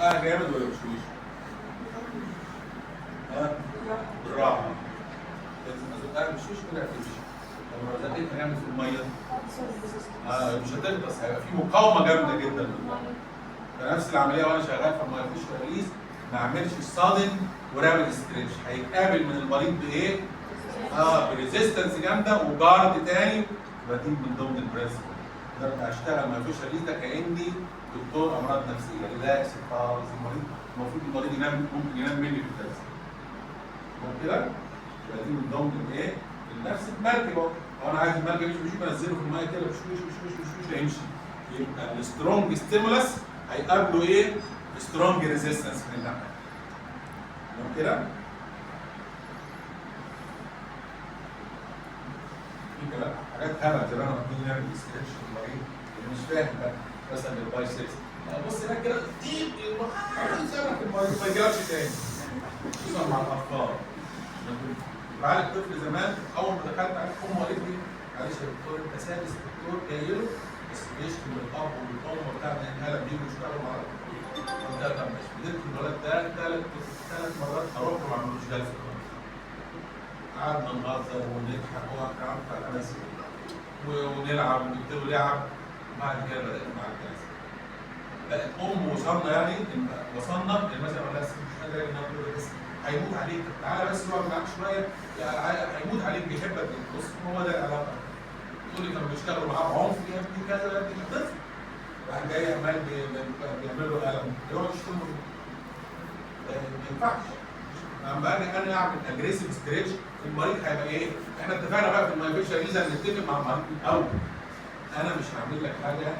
زقها جامد ولا بشويش؟ ها؟ بالراحه. لازم ازقها بشويش ولا بشويش؟ لو زقيتها جامد في الميه مش هتغطس، هيبقى في مقاومه جامده جدا للميه. فنفس العمليه وانا شغال في المايوفيش ريليز ما اعملش صادم ورابد ستريتش، هيتقابل من المريض بايه؟ بريزيستنس جامده وجارد تاني، يبقى دي من ضمن البرنسبل. انا اشتغل مايوفيش ريليز ده كاني دكتور امراض نفسيه، ريلاكس خالص. المفروض المريض ينام، ممكن ينام مني في الجلسه. تمام كده؟ يبقى دي من ضمن الايه؟ نفس المركب اهو. لو انا عايز المركب يمشي بشويش بنزله في الميه كده بشويش بشويش بشويش هيمشي. يبقى السترونج ستيمولس هيقابله ايه؟ سترونج ريزيستنس من الناحيه. تمام كده؟ في كلام حاجات هبل زي ما احنا قلنا نعمل ستريتش في المريض اللي مش فاهم بقى، مثلا البايسبس بص هناك كده ديب سنه المريض ما يجيبش تاني، خصوصا مع الاطفال. بعالج طفل زمان اول ما دخلت على امه قالت لي معلش يا دكتور انت سادس دكتور جاي له بس بيشتم من الاب والام وبتاع من الهلم بيجوا يشتغلوا مع قلت لها طب ماشي. فضلت الولد ده ثلاث مرات اروح له ما عملوش جلسه. قعدنا نهزر ونضحك وكلام بتاع الانس ونلعب ونكتب لعب. بعد كده بدات مع الجلسه. بقت وصلنا يعني وصلنا مثلا ولا مش قادر ان هيموت عليك، تعالى بس اقعد معاك شويه هيموت عليك بيحبك. بص هو ده العلاقه. تقول لي كانوا بيشتغلوا معاه بعنف يا ابني كذا يا ابني طفل. راح جاي عمال بيعمل له قلم يقعد يشتمه. ما ينفعش. لما اجي انا اعمل اجريسيف ستريتش المريض هيبقى ايه؟ احنا اتفقنا بقى في المايوفيش ريليز نتفق مع المريض الاول. انا مش هعمل لك حاجه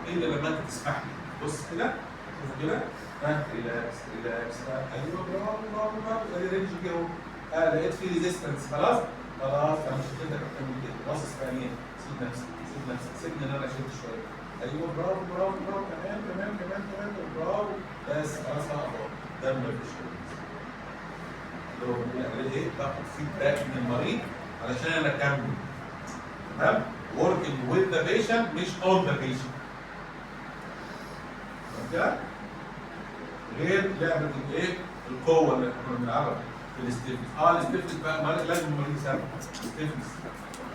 الا لما انت تسمح لي. بص كده شوف كده ريلاكس ريلاكس ايوه برافو برافو برافو ادي رينج كده اهو. لقيت في ريزيستنس خلاص انا مش هتقدر اكمل كده. باصص في عينيه سيب نفسك سيبني ان انا اشد شويه. ايوه برافو برافو برافو كمان برافو بس خلاص اهو. ده المايوفيش ريليز. اللي هو بنعمل ايه؟ باخد فيدباك من المريض علشان انا اكمل. تمام؟ working with the patient مش on the patient. كده؟ غير لعبه الايه؟ القوه اللي احنا كنا بنلعبها في الستيفنس. الستيفنس بقى لازم المريض يسمع. ستيفنس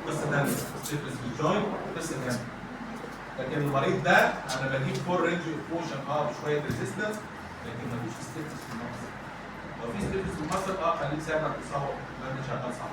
قصه ثانيه، ستيفنس في الجوينت قصه ثانيه. لكن المريض ده انا بجيب فور رينج اوف موشن بشويه ريزيستنس، لكن مفيش ستيفنس في المفصل. لو في ستيفنس في المفصل خليك سامع تصور لان شغال صح.